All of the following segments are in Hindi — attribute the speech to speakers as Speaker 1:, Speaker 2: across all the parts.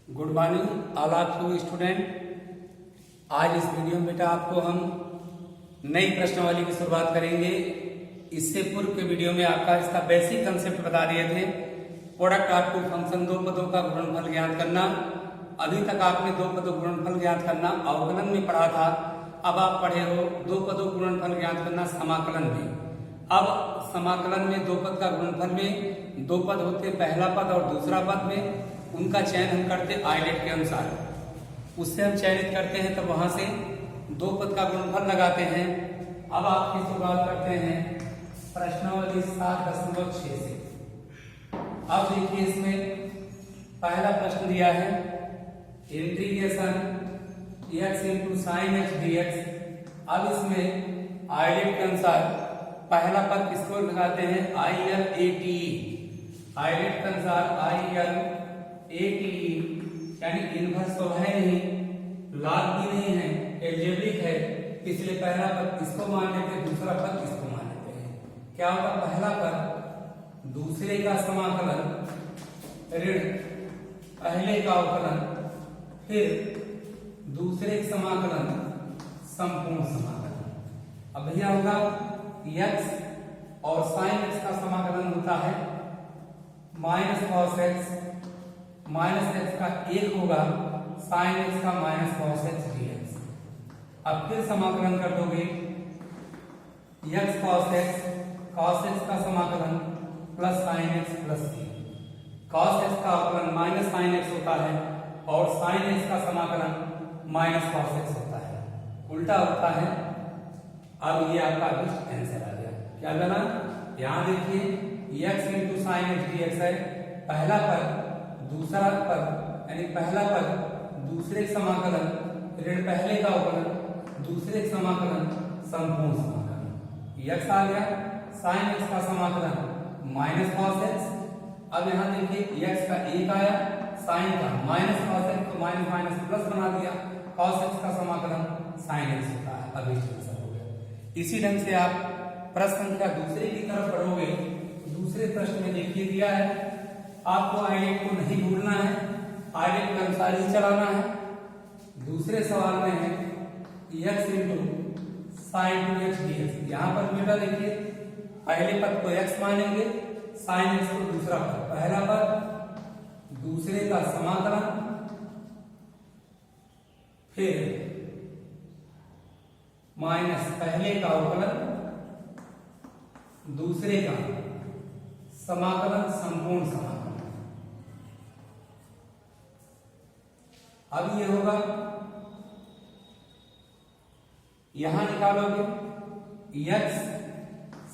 Speaker 1: Good morning all of you student. आज इस वीडियो में बेटा आपको हम नई प्रश्नावली की शुरुआत करेंगे। इससे पूर्व के वीडियो में आपका इसका बेसिक कंसेप्ट बता दिए थे। प्रोडक्ट ऑफ टू फंक्शन, दो पदों का गुणनफल ज्ञात करना। अभी तक आपने दो पदों गुणनफल ज्ञात करना अवकलन में पढ़ा था। अब आप पढ़े हो दो पदों गुणनफल ज्ञात करना समाकलन में। अब समाकलन में दो पद का गुणनफल में दो पद होते, पहला पद और दूसरा पद में उनका चयन हम करते आइलेट के अनुसार। उससे हम चयनित करते हैं, तब वहां से दो पद का गुणनफल लगाते हैं। अब आपकी शुरुआत करते हैं प्रश्नावली 7.6 से। अब देखिए इसमें पहला प्रश्न दिया है integration x into sine x dx। अब इसमें आइलेट के अनुसार पहला पद किसको लगाते हैं ILATE। आइलेट के अनुसार ILATE यानी इनवर्स तो है नहीं, लॉग भी नहीं है, एल्जेब्रिक है, इसलिए पहला पद इसको मान लेते हैं, दूसरा पद इसको मान लेते हैं। क्या होगा, पहला पद दूसरे का समाकलन ऋण पहले का अवकलन, फिर दूसरे का समाकलन संपूर्ण समाकलन। अब भैया होगा x और साइन x का समाकलन होता है minus cos x, minus x का एक होगा साइन x का माइनस कॉस x dx। अब फिर समाकलन कर दोगे x कॉस x का समाकलन plus sign x plus c। Cos x का अवकलन माइनस साइन x होता है और साइन x का समाकलन माइनस कॉस x होता है, उल्टा होता है। अब ये आपका बेस्ट आंसर आ गया। क्या बना, यहां देखिए x into sine x dx है पहला पद, दूसरा पद यानी पहला पद दूसरे समाकलन ऋण पहले का अवकलन, दूसरे समाकलन संपूर्ण समाकलन। x आ गया, साइन x का समाकलन माइनस कॉस x। अब यहां देखिए x का एक आया, साइन का माइनस कॉस x, तो माइनस माइनस प्लस बना दिया, कॉस x का समाकलन साइन x होता है। अब आंसर हो गया। इसी ढंग से आप प्रश्न संख्या दूसरे की तरफ बढ़ोगे। दूसरे प्रश्न में देखिए दिया है, आपको आइलेट को नहीं भूलना है, आइलेट के अनुसार ही चलाना है। दूसरे सवाल में है x into sine 2x dx। यहां पर बेटा देखिए पहले पद को x मानेंगे, साइन x को दूसरा पद, पहला पद दूसरे का समाकलन, फिर माइनस पहले का अवकलन, दूसरे का समाकलन संपूर्ण समाकलन। अब ये होगा, यहां निकालोगे x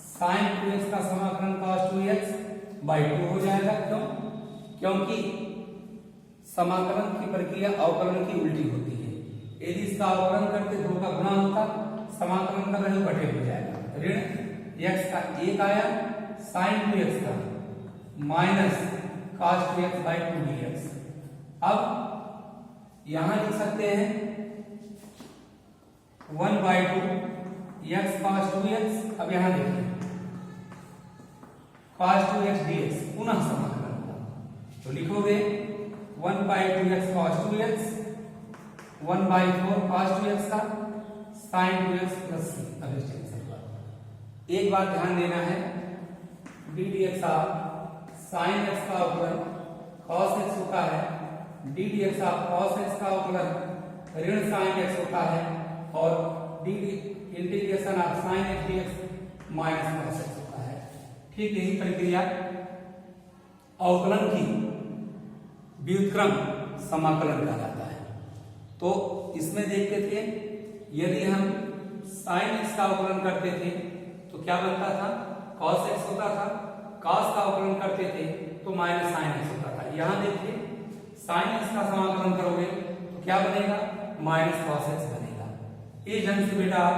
Speaker 1: साइन 2x का समाकलन cos 2x बाई 2 हो जाएगा। क्यों? क्योंकि समाकलन की प्रक्रिया अवकलन की उल्टी होती है। यदि इसका अवकलन करते दो का गुणा होता, समाकलन कर रहे बटे हो जाएगा। ऋण x का एक आया, साइन 2x का minus cos 2x by 2 dx। अब यहां लिख सकते हैं 1 बाई 2 x cos 2x। अब यहां देखिए cos 2x dx पुनः समाकलन होगा, तो लिखोगे 1 by 2x cos 2x, 1 by 4 cos 2x का साइन 2x प्लस c। अब इस एक बात ध्यान देना है, d dx आप साइन x का अवकलन cos x होता है, d dx आप cos x का अवकलन ऋण साइन x होता है, और d इंटीग्रेशन आप sine x dx minus cos x होता है। ठीक यही प्रक्रिया अवकलन की व्युत्क्रम समाकलन कहलाता है। तो इसमें देखते थे यदि हम साइन x का अवकलन करते थे तो क्या बनता था, cos x होता था, cos का अवकलन करते थे तो माइनस साइन x होता था। यहां देखिए साइन x का समाकलन करोगे तो क्या बनेगा, माइनस cos x बनेगा। इस ढंग से बेटा आप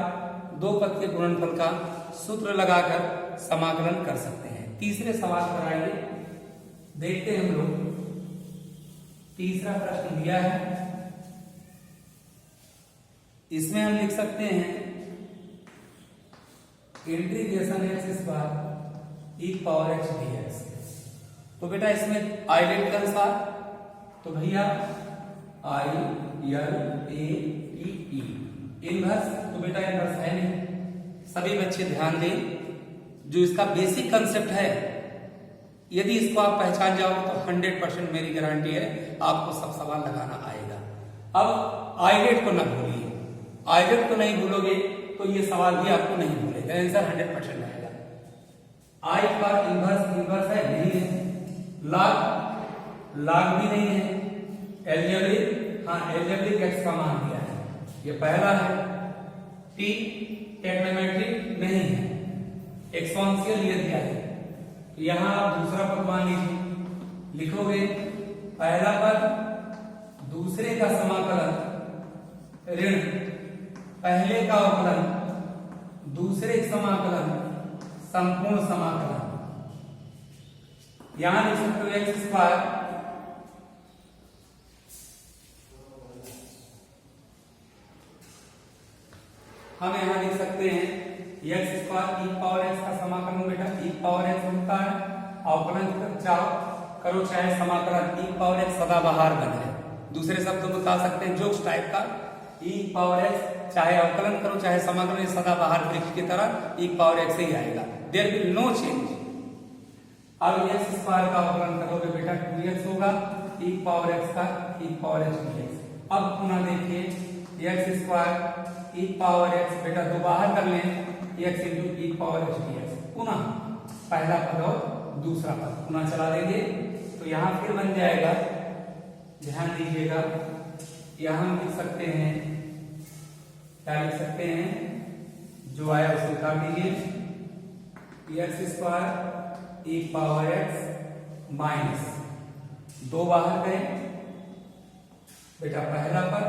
Speaker 1: दो पद के गुणनफल का सूत्र लगाकर समाकलन कर सकते हैं। तीसरे सवाल पर आइए, देखते हैं हम लोग। तीसरा प्रश्न दिया है, इसमें हम लिख सकते हैं integration x square e power x dx। तो बेटा इसमें आइलेट के अनुसार तो भैया ILATE इनवर्स। तो बेटा इनवर्स है नहीं। सभी बच्चे ध्यान दें, जो इसका बेसिक कंसेप्ट है, यदि इसको आप पहचान जाओ तो 100% मेरी गारंटी है आपको सब सवाल लगाना आएगा। अब आइलेट को ना भूलिए, आइलेट को नहीं भूलोगे तो ये सवाल भी आपको नहीं भूलेगा, आंसर 100% आएगा। आई का इनवर्स इनवर्स है नहीं है, लॉग लॉग भी नहीं है, एलजेब्रिक हाँ एलजेब्रिक एक्स का मान दिया है, ये पहला है। टी टेक्नोमेट्रिक नहीं है, एक्सपोनेंशियल ये दिया है। तो यहां आप दूसरा पद मान लीजिए, लिखोगे पहला पद दूसरे का समाकलन ऋण पहले का अवकलन दूसरे समाकलन संपूर्ण समाकलन। यहां लिख सकते हो एक्स स्क्वायर हम यहां लिख सकते हैं एक्स स्क्वायर ई पावर एक्स का समाकलन बेटा ई पावर एक्स होता है, अवकलन करो चाहे समाकलन ई पावर एक्स सदाबहार बन है। दूसरे शब्दों में कह सकते हैं जोक्स टाइप का ई पावर एक्स, चाहे अवकलन करो चाहे समाकलन सदाबहार वृक्ष की तरह ई पावर एक्स ही आएगा, देयर विल नो चेंज। अब एक्स स्क्वायर का अवकलन करोगे बेटा 2x होगा, ई पावर एक्स का ई पावर एक्स dx। अब पुनः देखिए एक्स स्क्वायर ई पावर एक्स बेटा दो बाहर कर लें, एक्स इंटू ई पावर एक्स dx, पुनः पहला पद और दूसरा पद पुनः चला देंगे तो यहां फिर बन जाएगा। ध्यान दीजिएगा, यहां हम लिख सकते हैं, क्या लिख सकते हैं, जो आया उसे काट दीजिए, एक्स स्क्वायर ई पावर एक्स माइनस दो बाहर गए बेटा पहला पद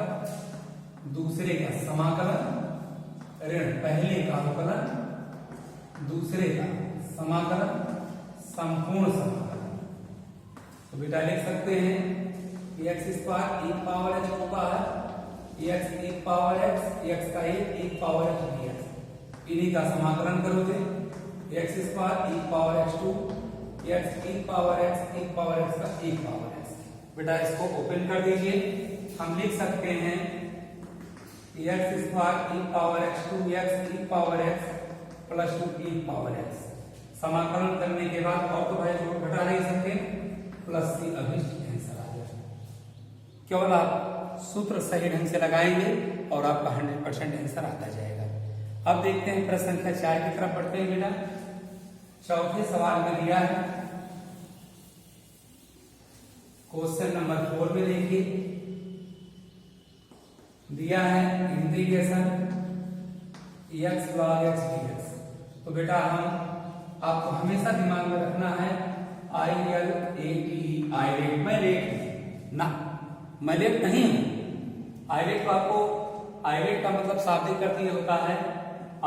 Speaker 1: दूसरे का समाकलन ऋण पहले का अवकलन दूसरे का समाकलन संपूर्ण समाकलन। तो बेटा लिख सकते हैं एक्स स्क्वायर ई पावर एक्स होगा एक्स ई पावर एक्स एक्स का ई पावर एक्स dx, इन्हीं का समाकलन करोगे एक्स स्क्वायर ई पावर एक्स 2 एक्स ई पावर एक्स का ई पावर एक्स। बेटा इसको ओपन कर दीजिए, हम लिख सकते हैं एक्स स्क्वायर ई पावर एक्स 2 एक्स ई पावर एक्स प्लस 2 ई पावर एक्स। समाकलन करने के बाद और तो भाई जोड़ घटा नहीं सकते, प्लस सी अभिष्ट आंसर आ जाएगा। केवल आप सूत्र सही ढंग से लगाएंगे और आपका 100% आंसर आता जाएगा। अब देखते हैं प्रश्न संख्या 4 की तरफ बढ़ते हैं बेटा। चौथे सवाल में दिया है, क्वेश्चन नंबर 4 में देखिए दिया है integration x log x dx। तो बेटा हम आपको हमेशा दिमाग में रखना है ILATE आइलेट में लेट ना, मैं लेट नहीं हूं। आइलेट को आपको आइलेट का मतलब शाब्दिक अर्थ ये होता है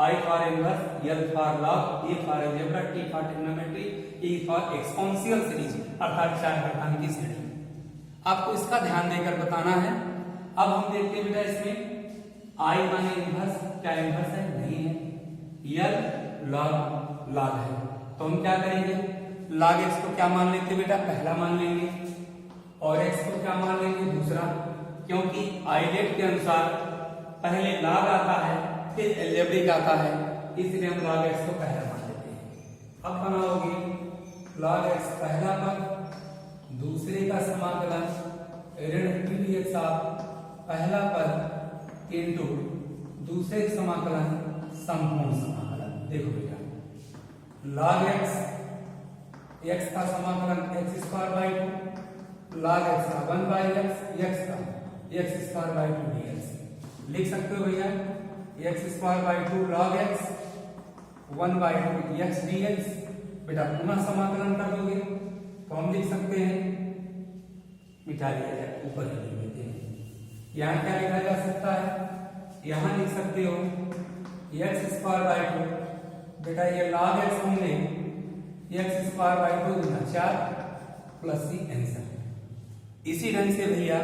Speaker 1: I for inverse, L for log, E for algebra, T for trigonometry, E for exponential series अर्थात चार घातांकी श्रेणी। आपको इसका ध्यान देकर बताना है। अब हम देखते हैं बेटा इसमें I माने इनवर्स, क्या इनवर्स है? नहीं है। L लॉग लॉग है, तो हम क्या करेंगे, लॉग एक्स को क्या मान लेते बेटा, पहला मान लेंगे, और एक्स को क्या मान लेंगे, दूसरा, क्योंकि आइलेट के अनुसार पहले लॉग आता है फिर अलजेब्रिक आता है, इसलिए हम लॉग एक्स को पहला मान लेते हैं। अब बनाओगे लॉग एक्स पहला पद दूसरे का समाकलन ऋण dx पहला पद इनटू दूसरे समाकलन संपूर्ण समाकलन। देखो बेटा log x x का समाकलन x square by 2 log x का 1 बाई x x का x स्क्वायर बाई 2 dx। लिख सकते हो भैया x square by 2 log x 1 by 2 x dx। बेटा पुनः समाकलन कर दोगे तो हम लिख सकते हैं, मिटा लिया जाए ऊपर ही लिख देते हैं। यहाँ क्या लिखा जा सकता है, यहाँ लिख सकते हो x स्क्वायर बाई 2 बेटा ये log x होंगे x स्क्वायर बाई 2 गुना 4 प्लस सी आंसर। इसी ढंग से भैया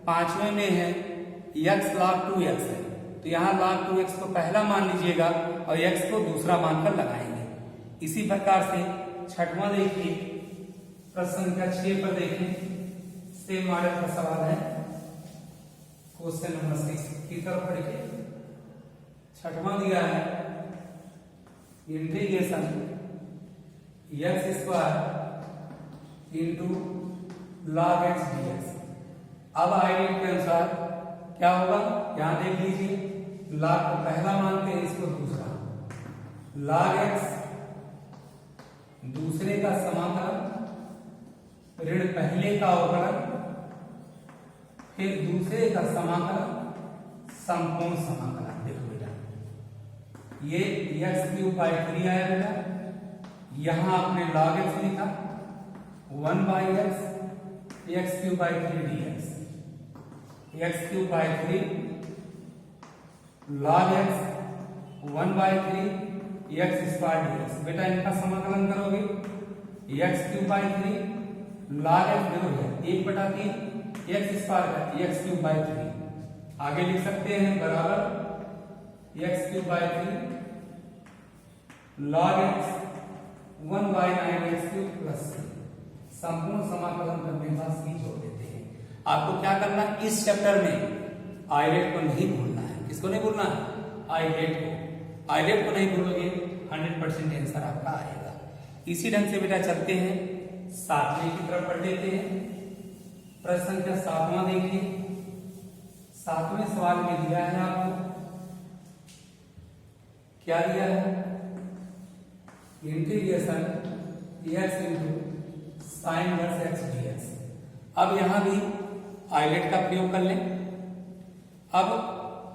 Speaker 1: पांचवें में है x log 2x है, तो यहाँ log 2x को पहला मान लीजिएगा और x को दूसरा मानकर लगाएंगे। इसी प्रकार से छठवां देखिए, प्रश्न संख्या 6 पर देखें, सेम मॉडल का सवाल है। क्वेश्चन नंबर 6 की तरफ पढ़िए। छठवां दिया है integration X square into log X D X. अब आइडियल के अनुसार क्या होगा, यहां देख लीजिए, लॉग को पहला मानते हैं, इसको दूसरा, लॉग एक्स दूसरे का समाकलन ऋण पहले का अवकलन फिर दूसरे का समाकलन संपूर्ण समाकलन। देखो बेटा, ये x³ आया बेटा, यहां आपने log x लिखा 1/x x³ dx, x³ log x 1/3 x² dx। बेटा इनका समाकलन करोगे, x³ log x देखो 1/3 x² x³ आगे लिख सकते हैं बराबर x³ log x 1/9 x³ plus संपूर्ण समाकलन करने के बाद c जोड़ देते हैं। आपको क्या करना, इस चैप्टर में आइलेट को नहीं भूलना है। किसको नहीं भूलना है? आइलेट को। आइलेट को नहीं भूलोगे 100% आंसर आपका आएगा। इसी ढंग से बेटा चलते हैं 7वें की तरफ पढ़ लेते हैं। प्रश्न संख्या 7वां देखिए। 7वें सवाल में दिया है आपको, क्या दिया है, integration x into sine inverse x dx। अब यहां भी आइलेट का प्रयोग कर लें। अब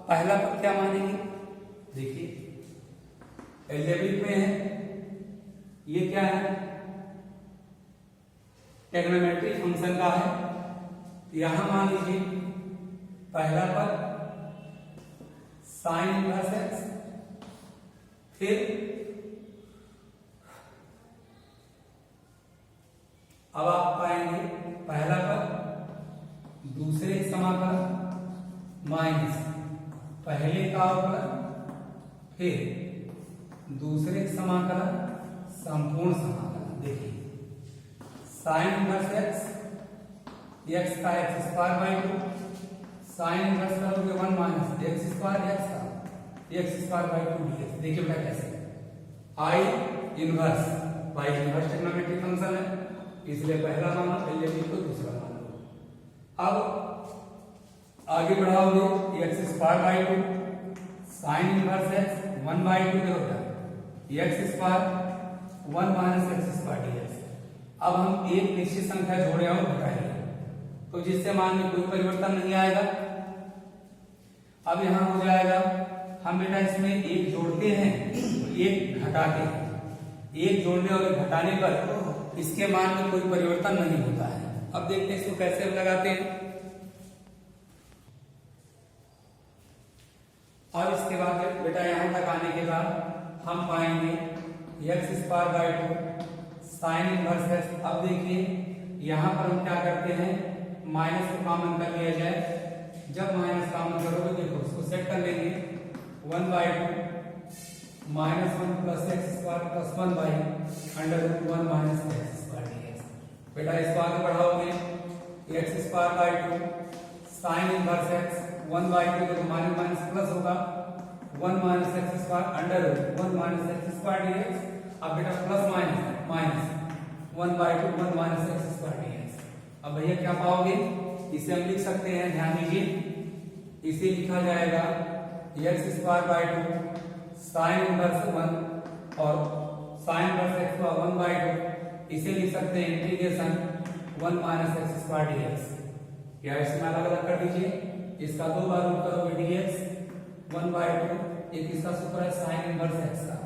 Speaker 1: पहला पद क्या मानेंगे, देखिए एल्जेब्रिक में है, ये क्या है, ट्रिग्नोमेट्री फंक्शन का है। यहां मान लीजिए पहला पद साइन इनवर्स x, फिर अब आप पाएंगे पहला पद दूसरे समाकलन माइनस पहले का अवकलन फिर दूसरे समाकलन संपूर्ण समाकलन। देखिए साइन इनवर्स x का x² 2 साइन इनवर्स करोगे 1 माइनस x² x का x² 2 dx। देखिए बेटा कैसे, आई inverse by inverse trigonometric function है, इसलिए पहला माना, पहले को दूसरा माना। अब आगे बढ़ाओगे x² 2 साइन इनवर्स x 1/2 होगा x² 1 माइनस x² dx। अब हम एक निश्चित संख्या जोड़े और घटाएंगे, तो जिससे मान में कोई परिवर्तन नहीं आएगा। अब यहां हो जाएगा, हम बेटा इसमें एक जोड़ते हैं एक घटाते हैं, एक जोड़ने और एक घटाने पर इसके मान में कोई परिवर्तन नहीं होता है। अब देखते हैं इसको कैसे लगाते हैं। अब इसके बाद बेटा यहां तक आने के बाद हम पाएंगे x² 2 साइन इनवर्स x। अब देखिए यहां पर हम क्या करते हैं, माइनस को कॉमन कर लिया जाए। जब माइनस कॉमन करोगे देखो उसको सेट कर लेंगे 1/2 minus 1 plus x² plus 1/√1 minus x² dx। बेटा इसको आगे बढ़ाओगे x² 2 साइन इनवर्स x 1/2 तो माइनस माइनस प्लस होगा 1 minus x² √1 minus x² dx। अब बेटा plus minus minus 1/2 1 minus x² dx। अब भैया क्या पाओगे, इसे हम लिख सकते हैं, ध्यान दीजिए, इसे लिखा जाएगा x² 2 साइन इनवर्स 1 और साइन इनवर्स x का 1/2, इसे लिख सकते हैं इंटीग्रेशन 1 माइनस x² dx। या इसमें अलग अलग कर दीजिए, इसका 2 बार रूट करोगे dx 1/2, एक इसका सूत्र है साइन इनवर्स x का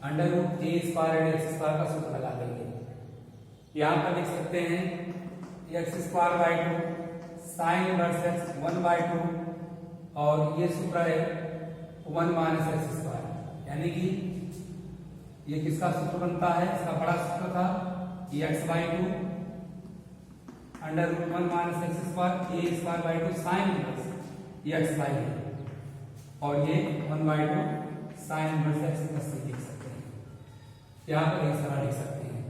Speaker 1: √a² x² का सूत्र लगा देंगे। यहां पर लिख सकते हैं x² 2 साइन इनवर्स x 1/2 और ये सूत्र है 1 माइनस x², यानी कि ये किसका सूत्र बनता है, इसका बड़ा सूत्र था x/2 √1 minus x² a² 2 sine inverse x/a और ये 1/2 sine inverse x plus c लिख सकते हैं। यहाँ पर इस तरह लिख सकते हैं।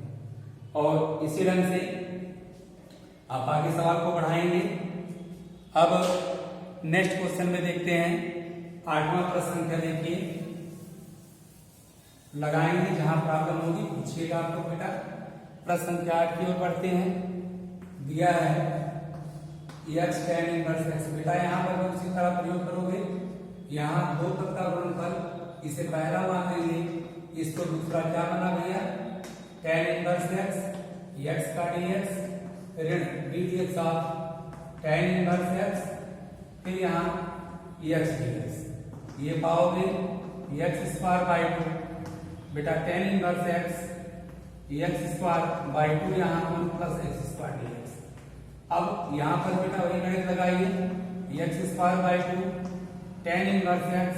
Speaker 1: और इसी ढंग से आप आगे सवाल को बढ़ाएंगे। अब नेक्स्ट क्वेश्चन में देखते हैं 8वां प्रश्न संख्या देखिए, लगाएंगे जहां प्रॉब्लम होगी पूछिएगा आप लोग बेटा। प्रश्न संख्या 8 की ओर बढ़ते हैं। दिया है x tan इनवर्स x, बेटा यहाँ पर भी उसी तरह प्रयोग करोगे। यहाँ 2 पद का गुणनफल, इसे पहला मानेंगे, इसको दूसरा क्या बना भैया tan इनवर्स x का dx ऋण dx of tan inverse x, फिर यहाँ x dx, ये पाओगे x स्क्वायर बाई 2, बेटा tan inverse x square by 2 यहाँ 1 प्लस x स्क्वायर dx। अब यहाँ पर बेटा वही गणित लगाइए, x square by 2 tan inverse x,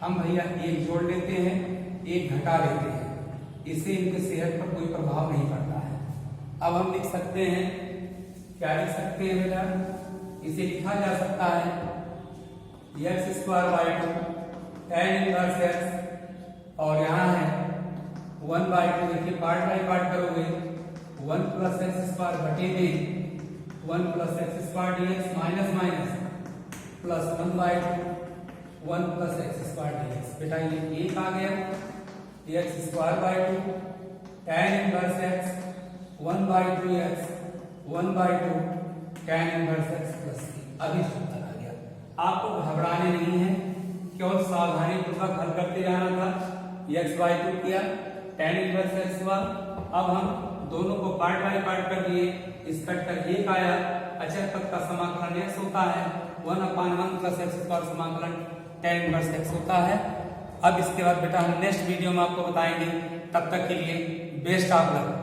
Speaker 1: हम भैया एक जोड़ लेते हैं, एक घटा लेते हैं, इससे इनकी सेहत पर कोई प्रभाव नहीं पड़ता है। अब हम लिख सकते हैं, क्या लिख सकते हैं बेटा, इसे लिखा जा सकता है x square by 2 tan inverse x, और यहाँ है 1 बाई 2, देखिए पार्ट बाई पार्ट करोगे, 1 प्लस एक्स स्क्वायर बटे में 1 plus x square dx minus minus plus 1 by 2 1 plus x square dx, बेटा ये एक आ गया x square by 2 tan inverse x 1 by 2 x 1 by 2 tan inverse x plus अभी सूत्र आ गया। आपको घबराने नहीं है, केवल सावधानी पूर्वक हल करते जाना था। x बाई 2 किया, tan इनवर्स x हुआ। अब हम दोनों को पार्ट बाई पार्ट कर दिए, इस कट कर एक आया, अचर पद का समाकलन x होता है 1/1 प्लस एक्स स्क्वायर समाकलन tan इनवर्स x होता है। अब इसके बाद बेटा हम नेक्स्ट वीडियो में आपको बताएंगे, तब तक के लिए बेस्ट ऑफ लक।